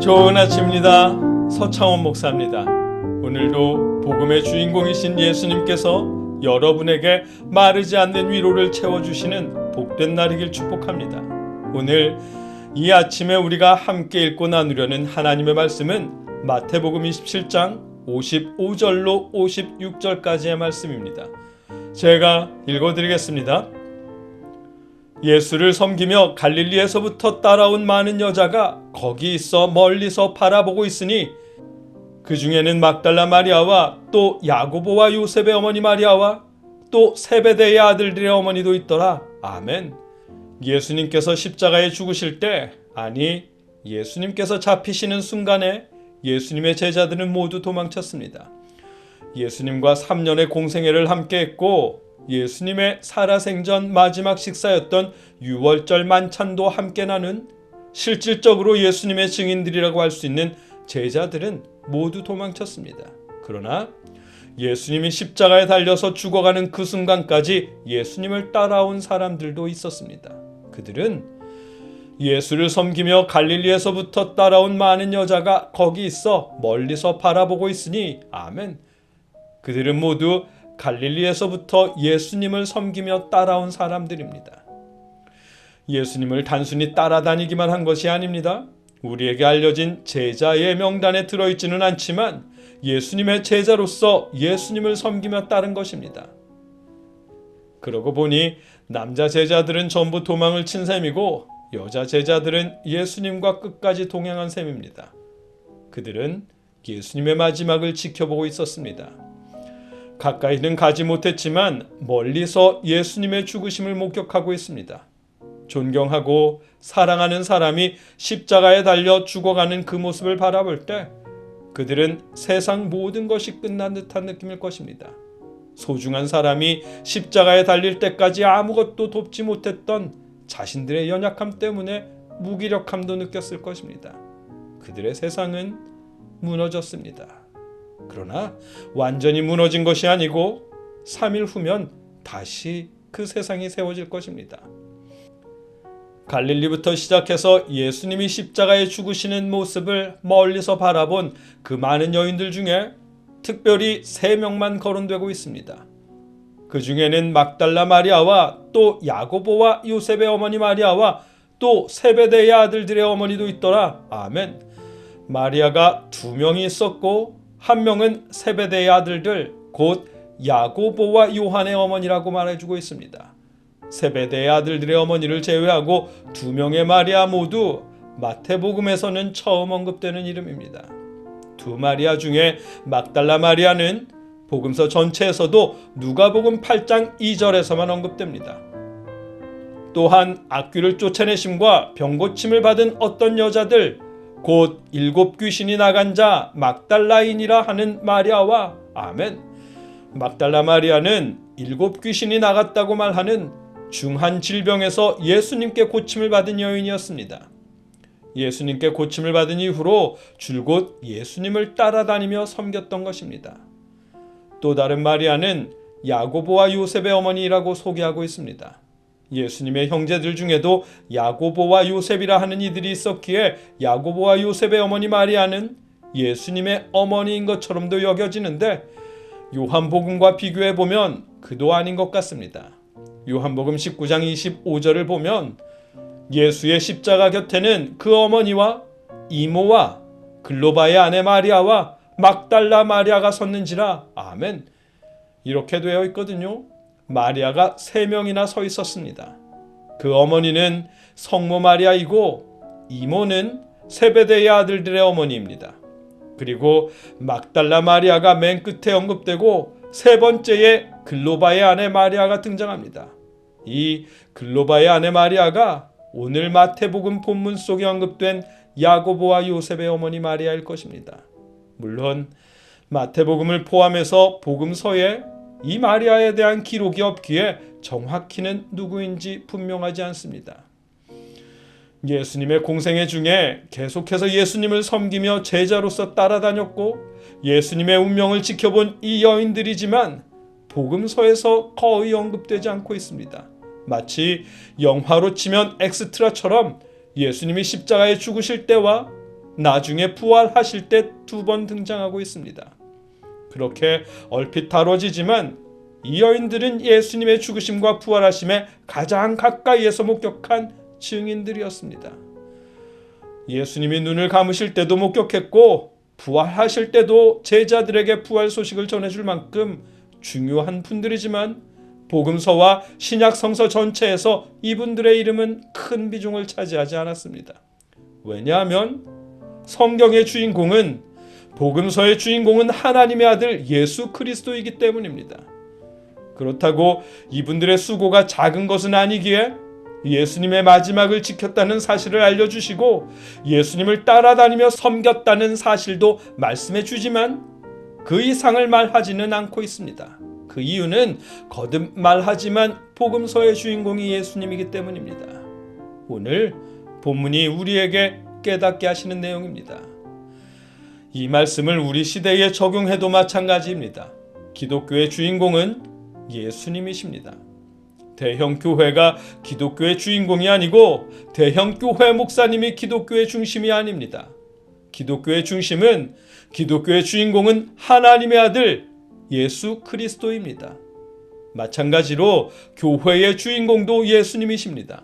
좋은 아침입니다. 서창원 목사입니다. 오늘도 복음의 주인공이신 예수님께서 여러분에게 마르지 않는 위로를 채워주시는 복된 날이길 축복합니다. 오늘 이 아침에 우리가 함께 읽고 나누려는 하나님의 말씀은 마태복음 27장 55절로 56절까지의 말씀입니다. 제가 읽어드리겠습니다. 예수를 섬기며 갈릴리에서부터 따라온 많은 여자가 거기 있어 멀리서 바라보고 있으니 그 중에는 막달라 마리아와 또 야고보와 요셉의 어머니 마리아와 또 세베대의 아들들의 어머니도 있더라. 아멘. 예수님께서 십자가에 죽으실 때, 아니 예수님께서 잡히시는 순간에 예수님의 제자들은 모두 도망쳤습니다. 예수님과 3년의 공생애를 함께했고 예수님의 살아생전 마지막 식사였던 유월절 만찬도 함께 나눈 실질적으로 예수님의 증인들이라고 할 수 있는 제자들은 모두 도망쳤습니다. 그러나 예수님이 십자가에 달려서 죽어가는 그 순간까지 예수님을 따라온 사람들도 있었습니다. 그들은 예수를 섬기며 갈릴리에서부터 따라온 많은 여자가 거기 있어 멀리서 바라보고 있으니 아멘. 그들은 모두 갈릴리에서부터 예수님을 섬기며 따라온 사람들입니다. 예수님을 단순히 따라다니기만 한 것이 아닙니다. 우리에게 알려진 제자의 명단에 들어있지는 않지만 예수님의 제자로서 예수님을 섬기며 따른 것입니다. 그러고 보니 남자 제자들은 전부 도망을 친 셈이고 여자 제자들은 예수님과 끝까지 동행한 셈입니다. 그들은 예수님의 마지막을 지켜보고 있었습니다. 가까이는 가지 못했지만 멀리서 예수님의 죽으심을 목격하고 있습니다. 존경하고 사랑하는 사람이 십자가에 달려 죽어가는 그 모습을 바라볼 때 그들은 세상 모든 것이 끝난 듯한 느낌일 것입니다. 소중한 사람이 십자가에 달릴 때까지 아무것도 돕지 못했던 자신들의 연약함 때문에 무기력함도 느꼈을 것입니다. 그들의 세상은 무너졌습니다. 그러나 완전히 무너진 것이 아니고 3일 후면 다시 그 세상이 세워질 것입니다. 갈릴리부터 시작해서 예수님이 십자가에 죽으시는 모습을 멀리서 바라본 그 많은 여인들 중에 특별히 3명만 거론되고 있습니다. 그 중에는 막달라 마리아와 또 야고보와 요셉의 어머니 마리아와 또 세베대의 아들들의 어머니도 있더라. 아멘. 마리아가 2명이 있었고 한 명은 세베대의 아들들 곧 야고보와 요한의 어머니라고 말해주고 있습니다. 세베대의 아들들의 어머니를 제외하고 2명의 마리아 모두 마태복음에서는 처음 언급되는 이름입니다. 2 마리아 중에 막달라 마리아는 복음서 전체에서도 누가복음 8장 2절에서만 언급됩니다. 또한 악귀를 쫓아내심과 병고침을 받은 어떤 여자들 곧 7 귀신이 나간 자 막달라인이라 하는 마리아와 아멘. 막달라 마리아는 7 귀신이 나갔다고 말하는 중한 질병에서 예수님께 고침을 받은 여인이었습니다. 예수님께 고침을 받은 이후로 줄곧 예수님을 따라다니며 섬겼던 것입니다. 또 다른 마리아는 야고보와 요셉의 어머니라고 소개하고 있습니다. 예수님의 형제들 중에도 야고보와 요셉이라 하는 이들이 있었기에 야고보와 요셉의 어머니 마리아는 예수님의 어머니인 것처럼도 여겨지는데 요한복음과 비교해 보면 그도 아닌 것 같습니다. 요한복음 19장 25절을 보면 예수의 십자가 곁에는 그 어머니와 이모와 글로바의 아내 마리아와 막달라 마리아가 섰는지라. 아멘. 이렇게 되어 있거든요. 마리아가 3명이나 서 있었습니다. 그 어머니는 성모 마리아이고 이모는 세베대의 아들들의 어머니입니다. 그리고 막달라 마리아가 맨 끝에 언급되고 3번째에 글로바의 아내 마리아가 등장합니다. 이 글로바의 아내 마리아가 오늘 마태복음 본문 속에 언급된 야고보와 요셉의 어머니 마리아일 것입니다. 물론 마태복음을 포함해서 복음서에 이 마리아에 대한 기록이 없기에 정확히는 누구인지 분명하지 않습니다. 예수님의 공생애 중에 계속해서 예수님을 섬기며 제자로서 따라다녔고 예수님의 운명을 지켜본 이 여인들이지만 복음서에서 거의 언급되지 않고 있습니다. 마치 영화로 치면 엑스트라처럼 예수님이 십자가에 죽으실 때와 나중에 부활하실 때 2번 등장하고 있습니다. 그렇게 얼핏 다뤄지지만 이 여인들은 예수님의 죽으심과 부활하심에 가장 가까이에서 목격한 증인들이었습니다. 예수님이 눈을 감으실 때도 목격했고 부활하실 때도 제자들에게 부활 소식을 전해줄 만큼 중요한 분들이지만 복음서와 신약 성서 전체에서 이분들의 이름은 큰 비중을 차지하지 않았습니다. 왜냐하면 성경의 주인공은, 복음서의 주인공은 하나님의 아들 예수 그리스도이기 때문입니다. 그렇다고 이분들의 수고가 작은 것은 아니기에 예수님의 마지막을 지켰다는 사실을 알려주시고 예수님을 따라다니며 섬겼다는 사실도 말씀해 주지만 그 이상을 말하지는 않고 있습니다. 그 이유는 거듭 말하지만 복음서의 주인공이 예수님이기 때문입니다. 오늘 본문이 우리에게 깨닫게 하시는 내용입니다. 이 말씀을 우리 시대에 적용해도 마찬가지입니다. 기독교의 주인공은 예수님이십니다. 대형 교회가 기독교의 주인공이 아니고 대형 교회 목사님이 기독교의 중심이 아닙니다. 기독교의 중심은, 기독교의 주인공은 하나님의 아들 예수 그리스도입니다. 마찬가지로 교회의 주인공도 예수님이십니다.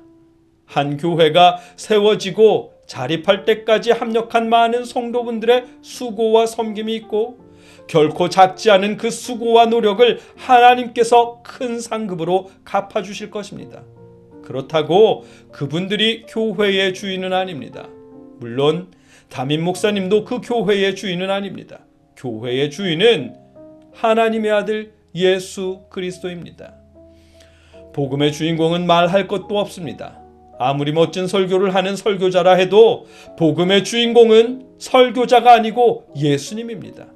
한 교회가 세워지고 자립할 때까지 합력한 많은 성도분들의 수고와 섬김이 있고 결코 작지 않은 그 수고와 노력을 하나님께서 큰 상급으로 갚아주실 것입니다. 그렇다고 그분들이 교회의 주인은 아닙니다. 물론 담임 목사님도 그 교회의 주인은 아닙니다. 교회의 주인은 하나님의 아들 예수 그리스도입니다. 복음의 주인공은 말할 것도 없습니다. 아무리 멋진 설교를 하는 설교자라 해도 복음의 주인공은 설교자가 아니고 예수님입니다.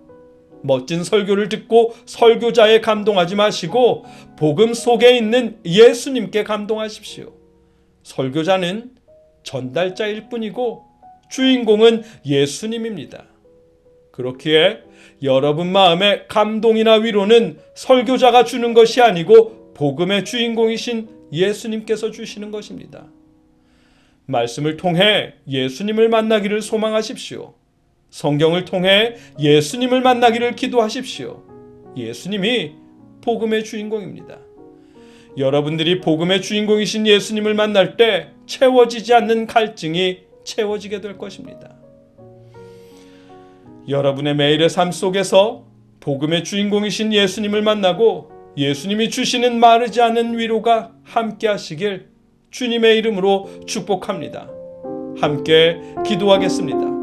멋진 설교를 듣고 설교자에 감동하지 마시고 복음 속에 있는 예수님께 감동하십시오. 설교자는 전달자일 뿐이고 주인공은 예수님입니다. 그렇기에 여러분 마음에 감동이나 위로는 설교자가 주는 것이 아니고 복음의 주인공이신 예수님께서 주시는 것입니다. 말씀을 통해 예수님을 만나기를 소망하십시오. 성경을 통해 예수님을 만나기를 기도하십시오. 예수님이 복음의 주인공입니다. 여러분들이 복음의 주인공이신 예수님을 만날 때 채워지지 않는 갈증이 채워지게 될 것입니다. 여러분의 매일의 삶 속에서 복음의 주인공이신 예수님을 만나고 예수님이 주시는 마르지 않은 위로가 함께 하시길 주님의 이름으로 축복합니다. 함께 기도하겠습니다.